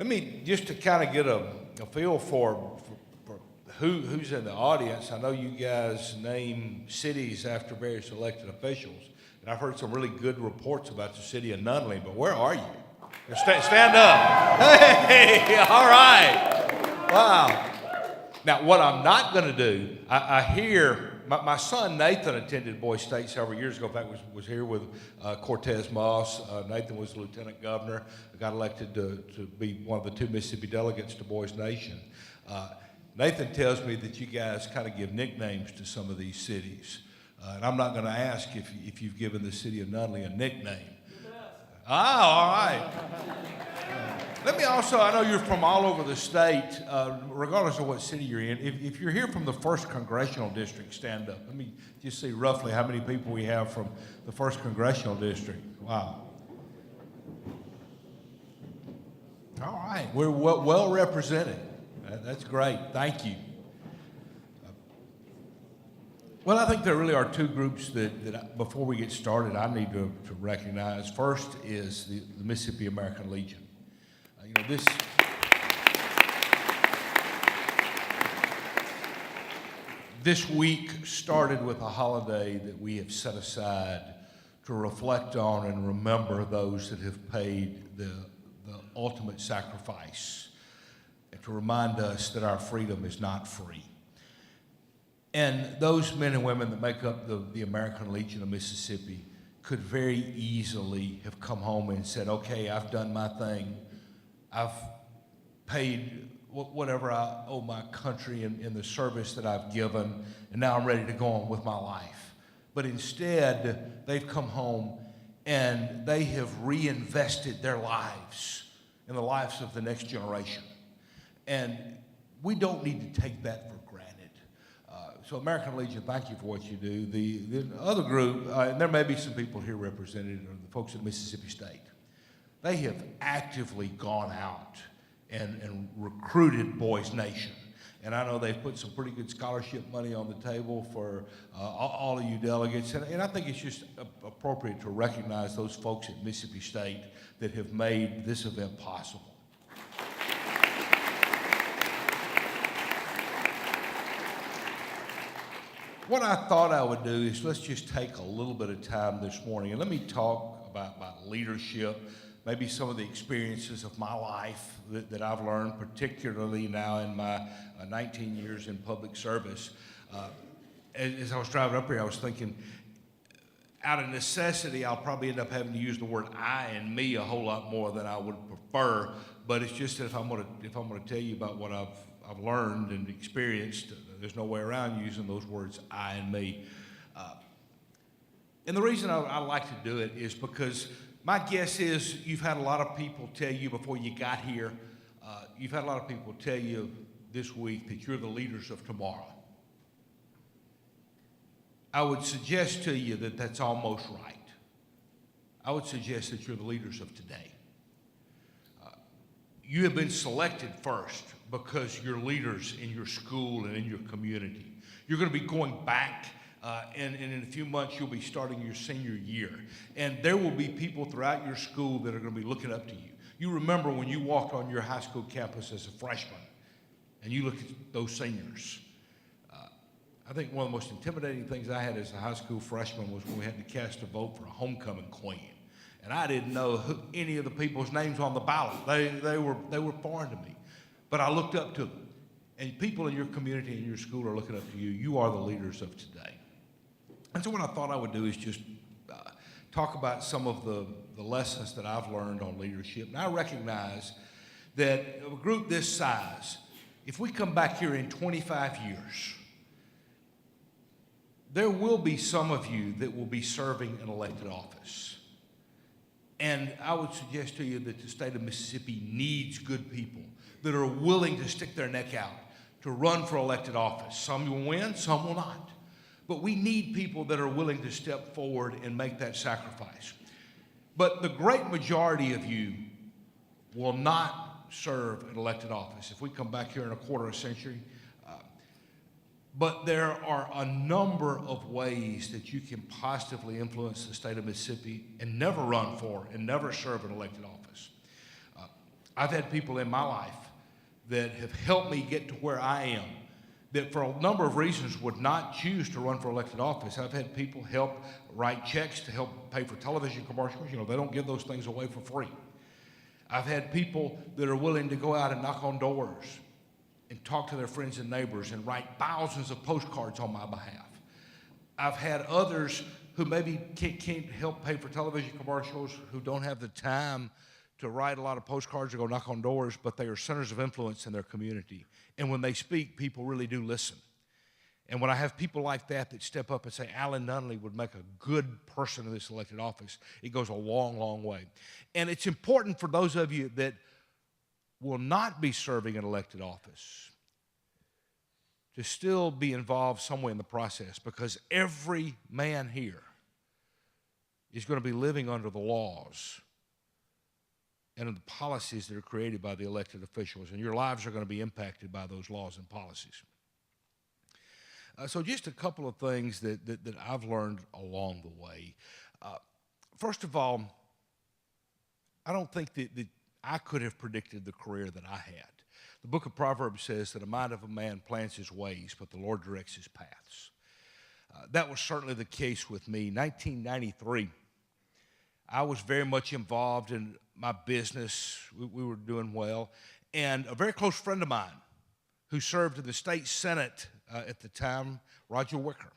Let me, just to kind of get a feel for who's in the audience. I know you guys name cities after various elected officials, and I've heard some really good reports about the city of Nunnelee, but where are you? Stand up. Hey, all right. Wow. Now, what I'm not going to do, I hear, my son Nathan attended Boise State several years ago. In fact, was here with Cortez Moss. Nathan was the lieutenant governor, got elected to be one of the 2 Mississippi delegates to Boys Nation. Nathan tells me that you guys kind of give nicknames to some of these cities. And I'm not going to ask if you've given the city of Nunnelee a nickname. All right. Let me also, I know you're from all over the state, regardless of what city you're in. If you're here from the 1st Congressional District, stand up. Let me just see roughly how many people we have from the 1st Congressional District. Wow. All right, we're well represented. That's great, thank you. Well, I think there really are 2 groups that before we get started, I need to recognize. First is the Mississippi American Legion. This week started with a holiday that we have set aside to reflect on and remember those that have paid the ultimate sacrifice, and to remind us that our freedom is not free. And those men and women that make up the American Legion of Mississippi could very easily have come home and said, okay, I've done my thing. I've paid whatever I owe my country in the service that I've given, and now I'm ready to go on with my life. But instead, they've come home and they have reinvested their lives in the lives of the next generation. And we don't need to take that for granted. So American Legion, thank you for what you do. The other group, and there may be some people here represented, are the folks at Mississippi State. They have actively gone out and recruited Boys Nation. And I know they've put some pretty good scholarship money on the table for all of you delegates. And I think it's just appropriate to recognize those folks at Mississippi State that have made this event possible. What I thought I would do is let's just take a little bit of time this morning and let me talk about leadership, maybe some of the experiences of my life that I've learned, particularly now in my 19 years in public service. As I was driving up here, I was thinking, out of necessity, I'll probably end up having to use the word I and me a whole lot more than I would prefer. But it's just that if I'm going to tell you about what I've learned and experienced, there's no way around using those words I and me. And the reason I like to do it is because my guess is you've had a lot of people tell you before you got here, you've had a lot of people tell you this week that you're the leaders of tomorrow. I would suggest to you that that's almost right. I would suggest that you're the leaders of today. You have been selected first because you're leaders in your school and in your community. You're going to be going back, and in a few months you'll be starting your senior year. And there will be people throughout your school that are going to be looking up to you. You remember when you walked on your high school campus as a freshman, and you look at those seniors. I think one of the most intimidating things I had as a high school freshman was when we had to cast a vote for a homecoming queen. And I didn't know any of the people's names on the ballot. They were foreign to me. But I looked up to them. And people in your community and your school are looking up to you. You are the leaders of today. And so what I thought I would do is just talk about some of the lessons that I've learned on leadership. And I recognize that a group this size, if we come back here in 25 years, there will be some of you that will be serving an elected office. And I would suggest to you that the state of Mississippi needs good people that are willing to stick their neck out to run for elected office. Some will win, some will not. But we need people that are willing to step forward and make that sacrifice. But the great majority of you will not serve an elected office. If we come back here in a quarter of a century, but there are a number of ways that you can positively influence the state of Mississippi and never run for and never serve an elected office. I've had people in my life that have helped me get to where I am that for a number of reasons would not choose to run for elected office. I've had people help write checks to help pay for television commercials. You know, they don't give those things away for free. I've had people that are willing to go out and knock on doors and talk to their friends and neighbors and write thousands of postcards on my behalf. I've had others who maybe can't help pay for television commercials, who don't have the time to write a lot of postcards or go knock on doors, but they are centers of influence in their community. And when they speak, people really do listen. And when I have people like that that step up and say, Alan Nunnelee would make a good person in this elected office, it goes a long, long way. And it's important for those of you that will not be serving an elected office to still be involved somewhere in the process, because every man here is going to be living under the laws and the policies that are created by the elected officials, and your lives are going to be impacted by those laws and policies. So just a couple of things that I've learned along the way. First of all, I don't think that I could have predicted the career that I had. The book of Proverbs says that the mind of a man plans his ways, but the Lord directs his paths. That was certainly the case with me. 1993, I was very much involved in my business. We were doing well. And a very close friend of mine who served in the state Senate at the time, Roger Wicker,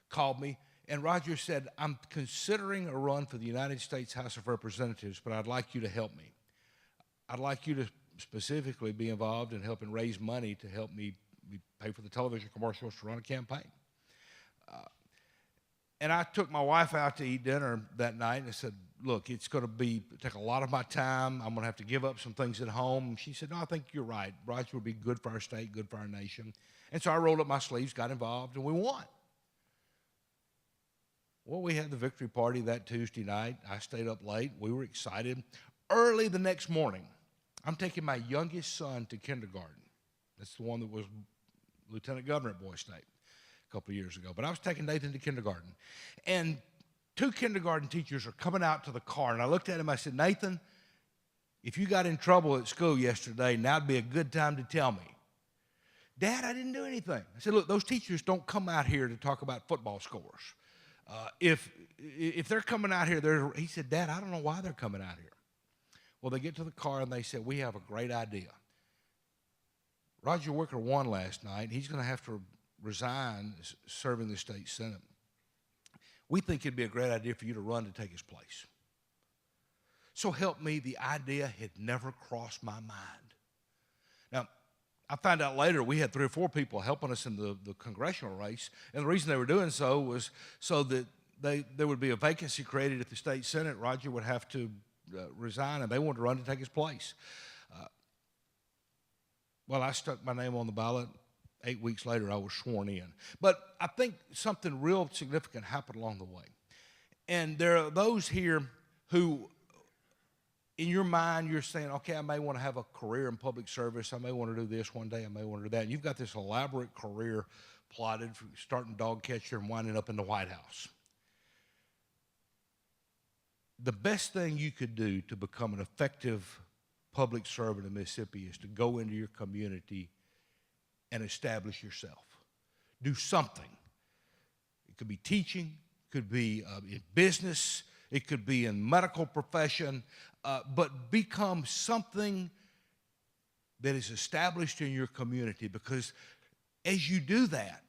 called me. And Roger said, I'm considering a run for the United States House of Representatives, but I'd like you to help me. I'd like you to specifically be involved in helping raise money to help me pay for the television commercials to run a campaign. And I took my wife out to eat dinner that night, and I said, look, it's going to take a lot of my time. I'm going to have to give up some things at home. And she said, no, I think you're right. Roger would be good for our state, good for our nation. And so I rolled up my sleeves, got involved, and we won. Well, we had the victory party that Tuesday night. I stayed up late. We were excited. Early the next morning, I'm taking my youngest son to kindergarten. That's the one that was lieutenant governor at Boy State a couple of years ago. But I was taking Nathan to kindergarten. And two kindergarten teachers are coming out to the car. And I looked at him, I said, Nathan, if you got in trouble at school yesterday, now'd be a good time to tell me. Dad, I didn't do anything. I said, look, those teachers don't come out here to talk about football scores. If they're coming out here, he said, Dad, I don't know why they're coming out here. Well, they get to the car and they said, we have a great idea. Roger Wicker won last night. He's going to have to resign serving the state Senate. We think it'd be a great idea for you to run to take his place. So help me, the idea had never crossed my mind. Now, I found out later we had 3 or 4 people helping us in the congressional race, and the reason they were doing so was so that there would be a vacancy created at the state Senate. Roger would have to resign, and they wanted to run to take his place. Well, I stuck my name on the ballot. 8 weeks later, I was sworn in. But I think something real significant happened along the way. And there are those here who, in your mind, you're saying, okay, I may want to have a career in public service. I may want to do this one day. I may want to do that. And you've got this elaborate career plotted, from starting dog catcher and winding up in the White House. The best thing you could do to become an effective public servant in Mississippi is to go into your community and establish yourself. Do something. It could be teaching, it could be in business, it could be in medical profession, but become something that is established in your community, because as you do that,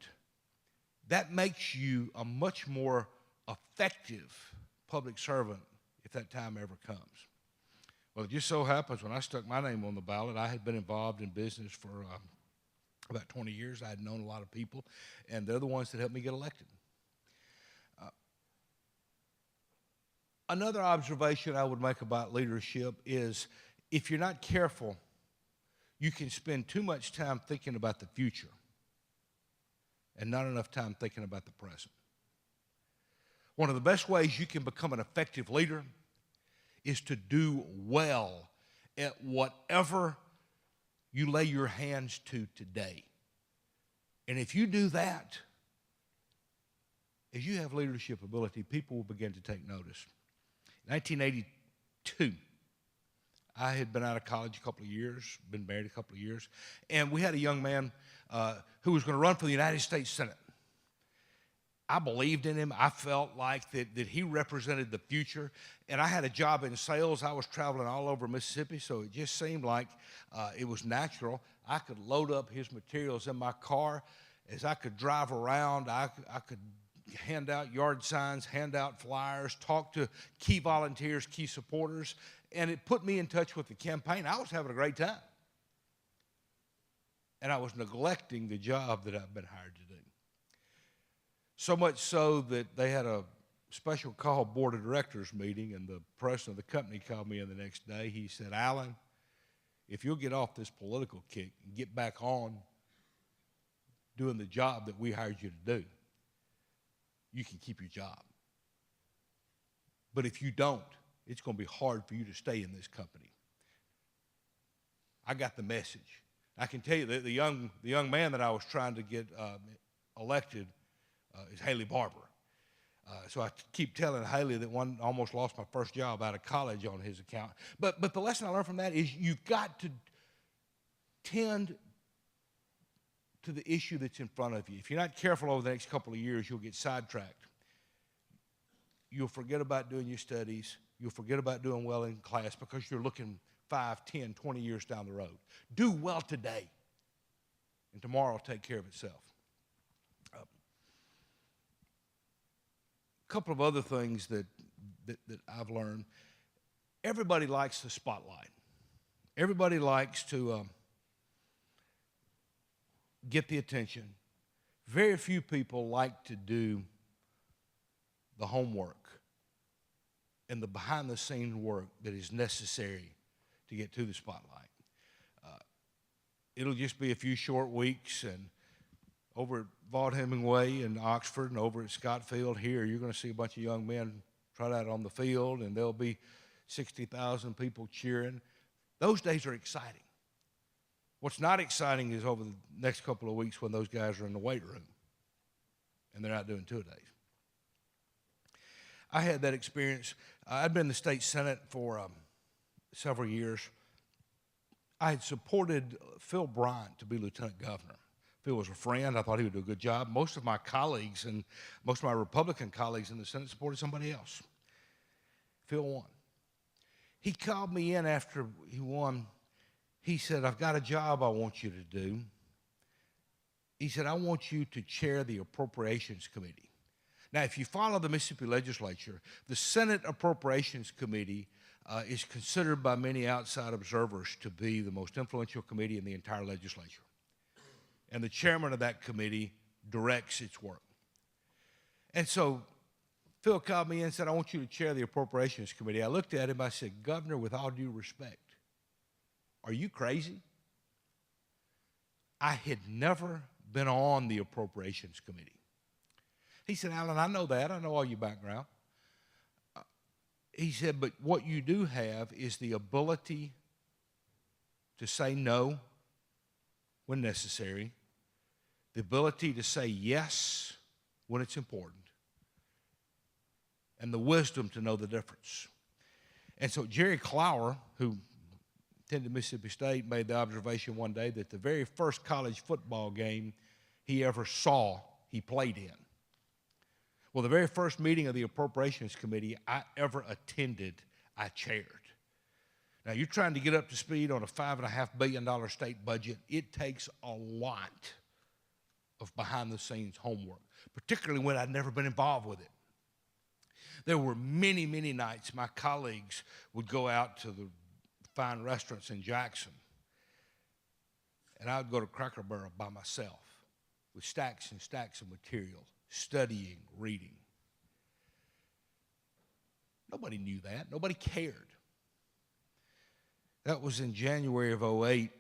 that makes you a much more effective public servant if that time ever comes. Well, it just so happens when I stuck my name on the ballot, I had been involved in business for about 20 years. I had known a lot of people, and they're the ones that helped me get elected. Another observation I would make about leadership is if you're not careful, you can spend too much time thinking about the future and not enough time thinking about the present. One of the best ways you can become an effective leader is to do well at whatever you lay your hands to today. And if you do that, as you have leadership ability, people will begin to take notice. In 1982, I had been out of college a couple of years, been married a couple of years, and we had a young man who was going to run for the United States Senate. I believed in him. I felt like that he represented the future. And I had a job in sales. I was traveling all over Mississippi, so it just seemed like it was natural. I could load up his materials in my car. As I could drive around, I could hand out yard signs, hand out flyers, talk to key volunteers, key supporters, and it put me in touch with the campaign. I was having a great time. And I was neglecting the job that I've been hired to do. So much so that they had a special call board of directors meeting, and the president of the company called me in the next day. He said, Alan, if you'll get off this political kick and get back on doing the job that we hired you to do, you can keep your job. But if you don't, it's going to be hard for you to stay in this company. I got the message. I can tell you that the young man that I was trying to get elected is Haley Barber. So I keep telling Haley that one almost lost my first job out of college on his account. But the lesson I learned from that is you've got to tend to the issue that's in front of you. If you're not careful over the next couple of years, you'll get sidetracked. You'll forget about doing your studies. You'll forget about doing well in class because you're looking 5, 10, 20 years down the road. Do well today, and tomorrow will take care of itself. A couple of other things that I've learned. Everybody likes the spotlight. Everybody likes to get the attention. Very few people like to do the homework and the behind-the-scenes work that is necessary to get to the spotlight. It'll just be a few short weeks, and over at Vaught Hemingway in Oxford and over at Scott Field here, you're going to see a bunch of young men trot out on the field, and there'll be 60,000 people cheering. Those days are exciting. What's not exciting is over the next couple of weeks when those guys are in the weight room and they're out doing two-a-days. I had that experience. I'd been in the state Senate for several years. I had supported Phil Bryant to be lieutenant governor. Phil was a friend. I thought he would do a good job. Most of my colleagues and most of my Republican colleagues in the Senate supported somebody else. Phil won. He called me in after he won. He said, I've got a job I want you to do. He said, I want you to chair the Appropriations Committee. Now, if you follow the Mississippi legislature, the Senate Appropriations Committee is considered by many outside observers to be the most influential committee in the entire legislature. And the chairman of that committee directs its work. And so Phil called me in and said, I want you to chair the Appropriations Committee. I looked at him, I said, Governor, with all due respect, are you crazy? I had never been on the Appropriations Committee. He said, Alan, I know that. I know all your background. He said, but what you do have is the ability to say no when necessary, the ability to say yes when it's important, and the wisdom to know the difference. And so Jerry Clower, who attended Mississippi State, made the observation one day that the very first college football game he ever saw, he played in. Well, the very first meeting of the Appropriations Committee I ever attended, I chaired. Now, you're trying to get up to speed on a $5.5 billion state budget. It takes a lot of behind-the-scenes homework, particularly when I'd never been involved with it. There were many, many nights my colleagues would go out to the fine restaurants in Jackson, and I would go to Cracker Barrel by myself with stacks and stacks of material, studying, reading. Nobody knew that. Nobody cared. That was in January of 2008.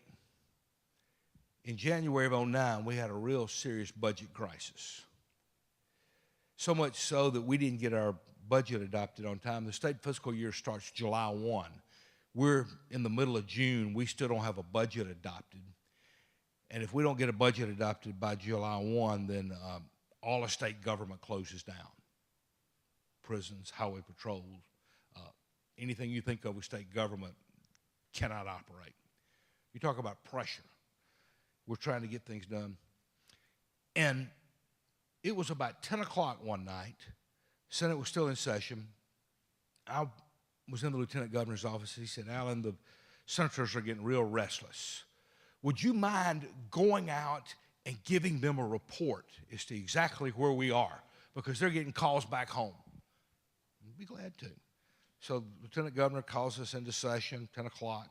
In January of 2009, we had a real serious budget crisis. So much so that we didn't get our budget adopted on time. The state fiscal year starts July 1. We're in the middle of June. We still don't have a budget adopted. And if we don't get a budget adopted by July 1, then all of state government closes down. Prisons, highway patrols, anything you think of with state government cannot operate. You talk about pressure. We're trying to get things done. And it was about 10 o'clock one night. Senate was still in session. I was in the lieutenant governor's office. He said, Alan, the senators are getting real restless. Would you mind going out and giving them a report as to exactly where we are? Because they're getting calls back home. I'd be glad to. So the lieutenant governor calls us into session, 10 o'clock.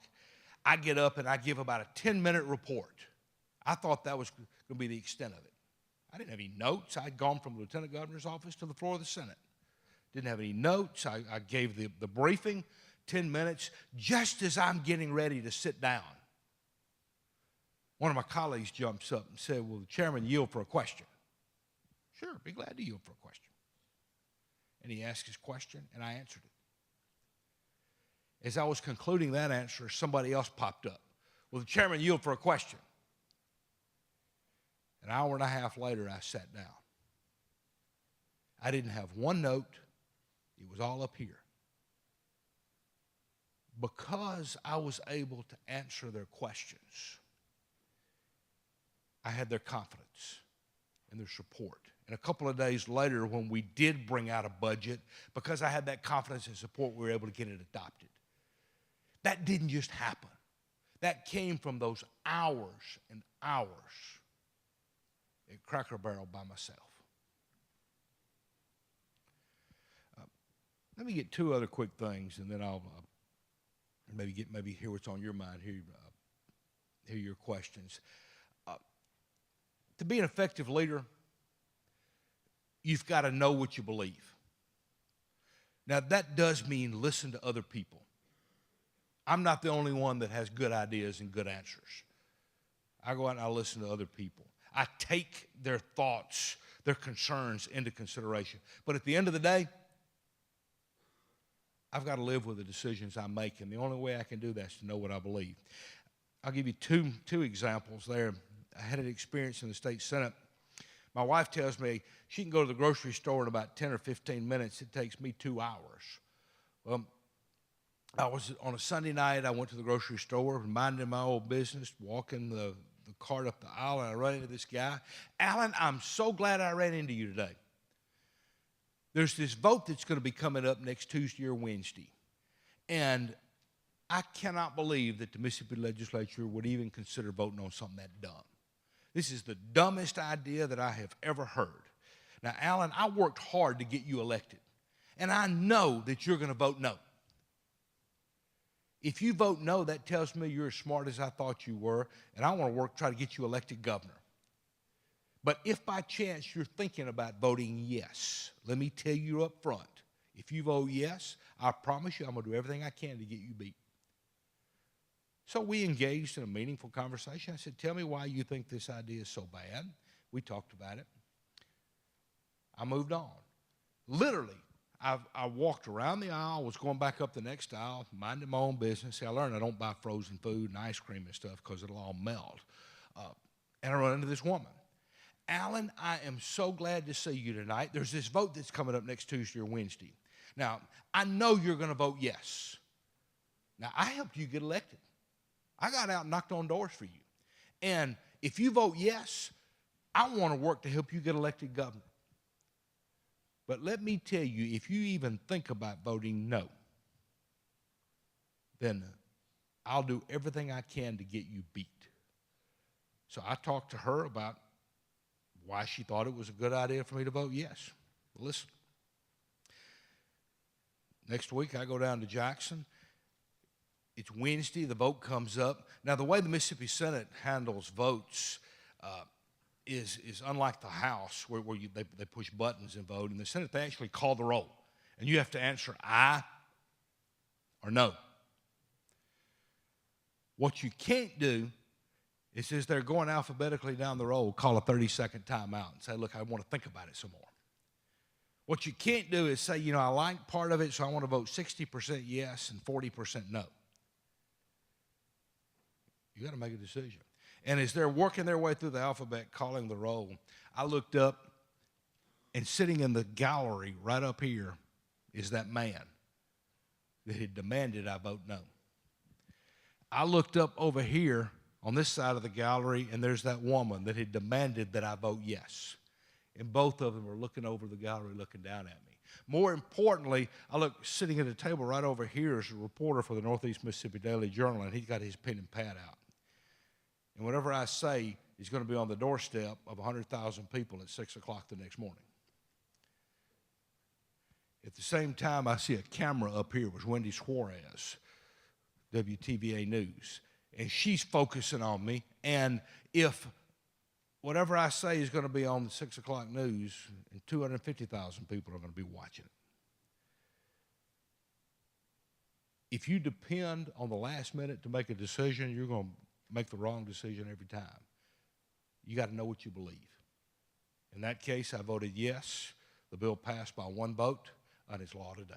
I get up and I give about a 10-minute report. I thought that was going to be the extent of it. I didn't have any notes. I'd gone from the lieutenant governor's office to the floor of the Senate. Didn't have any notes. I gave the briefing, 10 minutes, just as I'm getting ready to sit down. One of my colleagues jumps up and said, will the chairman yield for a question? Sure, be glad to yield for a question. And he asked his question, and I answered it. As I was concluding that answer, somebody else popped up. Will the chairman yield for a question? An hour and a half later, I sat down. I didn't have one note. It was all up here. Because I was able to answer their questions, I had their confidence and their support. And a couple of days later, when we did bring out a budget, because I had that confidence and support, we were able to get it adopted. That didn't just happen. That came from those hours and hours at Cracker Barrel by myself. Let me get two other quick things, and then I'll maybe hear what's on your mind, hear your questions. To be an effective leader, you've got to know what you believe. Now, that does mean listen to other people. I'm not the only one that has good ideas and good answers. I go out and I listen to other people. I take their thoughts, their concerns into consideration. But at the end of the day, I've got to live with the decisions I make, and the only way I can do that is to know what I believe. I'll give you two examples there. I had an experience in the state Senate. My wife tells me she can go to the grocery store in about 10 or 15 minutes. It takes me 2 hours. Well, I was on a Sunday night. I went to the grocery store, minding my old business, walking the cart up the aisle, and I ran into this guy. Alan, I'm so glad I ran into you today. There's this vote that's going to be coming up next Tuesday or Wednesday. And I cannot believe that the Mississippi legislature would even consider voting on something that dumb. This is the dumbest idea that I have ever heard. Now, Alan, I worked hard to get you elected, and I know that you're going to vote no. If you vote no, that tells me you're as smart as I thought you were, and I want to try to get you elected governor. But if by chance you're thinking about voting yes, let me tell you up front, if you vote yes, I promise you I'm going to do everything I can to get you beat. So we engaged in a meaningful conversation. I said, tell me why you think this idea is so bad. We talked about it. I moved on. Literally, I walked around the aisle, was going back up the next aisle, minding my own business. See, I learned I don't buy frozen food and ice cream and stuff because it'll all melt. And I run into this woman. Alan, I am so glad to see you tonight. There's this vote that's coming up next Tuesday or Wednesday. Now, I know you're going to vote yes. Now, I helped you get elected. I got out and knocked on doors for you. And if you vote yes, I want to work to help you get elected governor. But let me tell you, if you even think about voting no, then I'll do everything I can to get you beat. So I talked to her about why she thought it was a good idea for me to vote yes. Well, listen, next week I go down to Jackson. It's Wednesday, the vote comes up. Now, the way the Mississippi Senate handles votes is unlike the House, where they push buttons and vote. In the Senate, they actually call the roll, and you have to answer aye or no. What you can't do is, as they're going alphabetically down the roll, call a 30-second timeout and say, look, I want to think about it some more. What you can't do is say, I like part of it, so I want to vote 60% yes and 40% no. You got to make a decision. And as they're working their way through the alphabet, calling the roll, I looked up, and sitting in the gallery right up here is that man that had demanded I vote no. I looked up over here on this side of the gallery, and there's that woman that had demanded that I vote yes. And both of them were looking over the gallery, looking down at me. More importantly, I look sitting at a table right over here is a reporter for the Northeast Mississippi Daily Journal, and he's got his pen and pad out. And whatever I say is going to be on the doorstep of 100,000 people at 6 o'clock the next morning. At the same time, I see a camera up here with Wendy Suarez, WTVA News, and she's focusing on me. And if whatever I say is going to be on the 6 o'clock news, and 250,000 people are going to be watching it. If you depend on the last minute to make a decision, you're going to make the wrong decision every time. You got to know what you believe. In that case, I voted yes. The bill passed by one vote, and it's law today.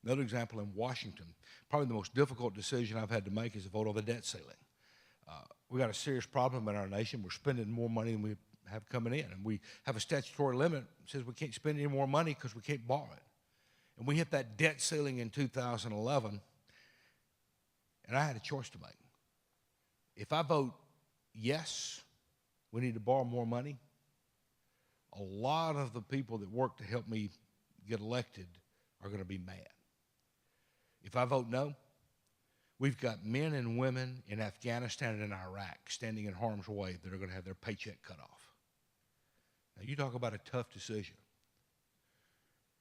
Another example in Washington, probably the most difficult decision I've had to make is to vote on the debt ceiling. We got a serious problem in our nation. We're spending more money than we have coming in, and we have a statutory limit that says we can't spend any more money because we can't borrow it. And we hit that debt ceiling in 2011, and I had a choice to make. If I vote yes, we need to borrow more money, a lot of the people that work to help me get elected are going to be mad. If I vote no, we've got men and women in Afghanistan and in Iraq standing in harm's way that are going to have their paycheck cut off. Now, you talk about a tough decision.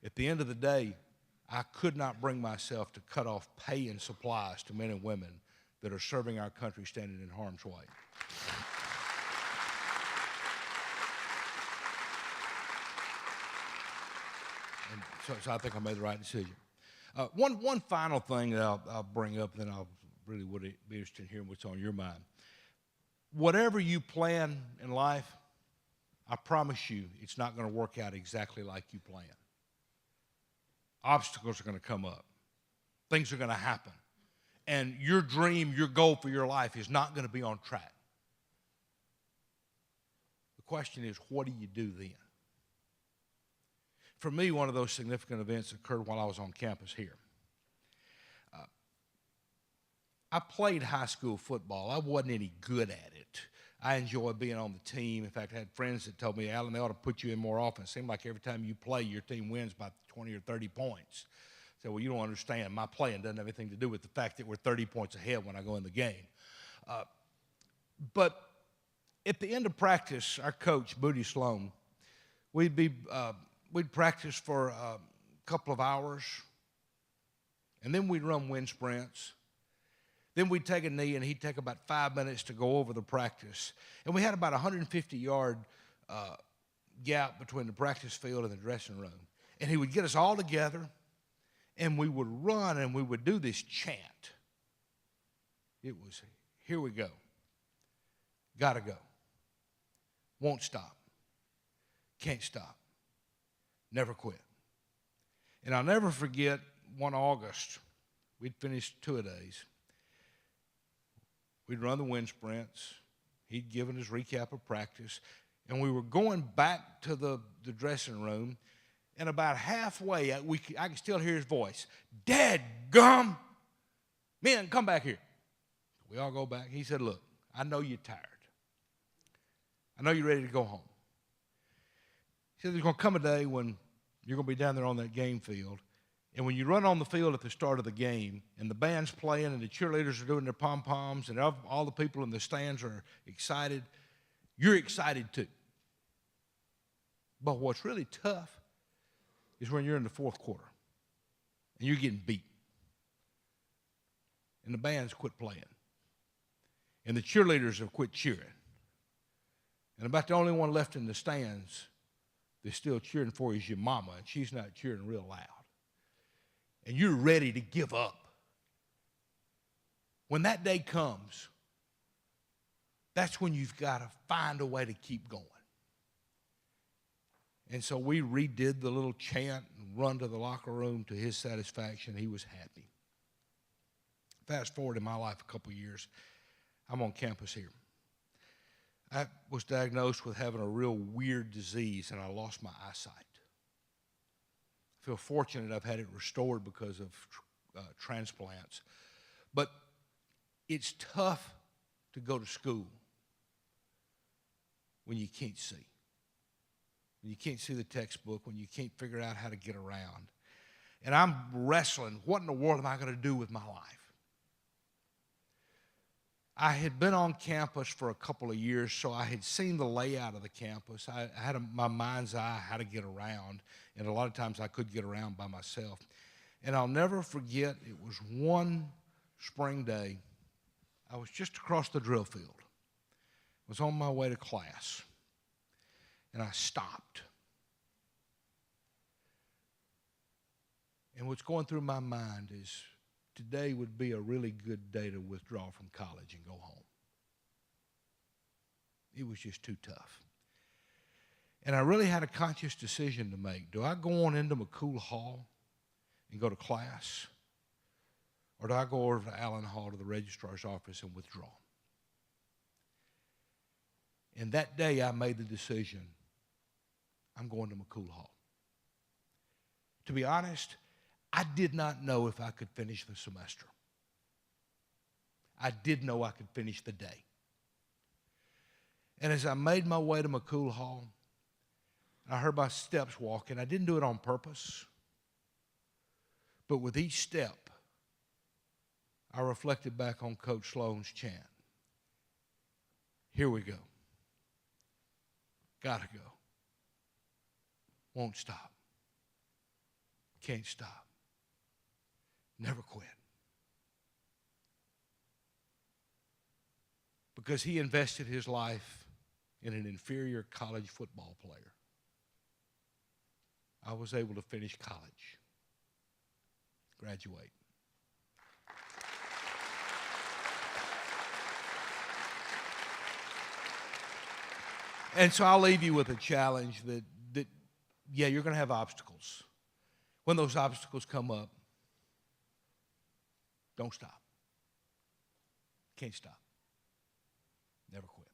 At the end of the day, I could not bring myself to cut off pay and supplies to men and women that are serving our country standing in harm's way. And so I think I made the right decision. One final thing that I'll bring up, and then I'll really would be interested in hearing what's on your mind. Whatever you plan in life, I promise you it's not going to work out exactly like you plan. Obstacles are going to come up. Things are going to happen. And your dream, your goal for your life is not going to be on track. The question is, what do you do then? For me, one of those significant events occurred while I was on campus here. I played high school football. I wasn't any good at it. I enjoyed being on the team. In fact, I had friends that told me, Alan, they ought to put you in more often. It seemed like every time you play, your team wins by 20 or 30 points. I said, well, you don't understand. My playing doesn't have anything to do with the fact that we're 30 points ahead when I go in the game. But at the end of practice, our coach, Booty Sloan, we'd practice for a couple of hours, and then we'd run wind sprints. Then we'd take a knee, and he'd take about 5 minutes to go over the practice. And we had about a 150-yard gap between the practice field and the dressing room. And he would get us all together, and we would run, and we would do this chant. It was, here we go. Gotta go. Won't stop. Can't stop. Never quit. And I'll never forget one August, we'd finished two-a-days. We'd run the wind sprints. He'd given his recap of practice. And we were going back to the dressing room. And about halfway, I could still hear his voice. Dadgum! Men, come back here. We all go back. He said, look, I know you're tired. I know you're ready to go home. He said, there's going to come a day when you're going to be down there on that game field. And when you run on the field at the start of the game, and the band's playing, and the cheerleaders are doing their pom-poms, and all the people in the stands are excited, you're excited too. But what's really tough is when you're in the fourth quarter, and you're getting beat, and the band's quit playing, and the cheerleaders have quit cheering, and about the only one left in the stands that's still cheering for you is your mama, and she's not cheering real loud. And you're ready to give up. When that day comes, that's when you've got to find a way to keep going. And so we redid the little chant and run to the locker room to his satisfaction. He was happy. Fast forward in my life a couple years, I'm on campus here. I was diagnosed with having a real weird disease, and I lost my eyesight. I feel fortunate I've had it restored because of transplants. But it's tough to go to school when you can't see. When you can't see the textbook, when you can't figure out how to get around. And I'm wrestling, what in the world am I going to do with my life? I had been on campus for a couple of years, so I had seen the layout of the campus. I had my mind's eye how to get around, and a lot of times I could get around by myself. And I'll never forget, it was one spring day. I was just across the drill field. I was on my way to class, and I stopped. And what's going through my mind is, today would be a really good day to withdraw from college and go home. It was just too tough. And I really had a conscious decision to make. Do I go on into McCool Hall and go to class? Or do I go over to Allen Hall to the registrar's office and withdraw? And that day I made the decision, I'm going to McCool Hall. To be honest, I did not know if I could finish the semester. I did know I could finish the day. And as I made my way to McCool Hall, I heard my steps walking. I didn't do it on purpose. But with each step, I reflected back on Coach Sloan's chant. Here we go. Gotta go. Won't stop. Can't stop. Never quit. Because he invested his life in an inferior college football player, I was able to finish college, graduate. And so I'll leave you with a challenge that yeah, you're going to have obstacles. When those obstacles come up, don't stop. Can't stop. Never quit.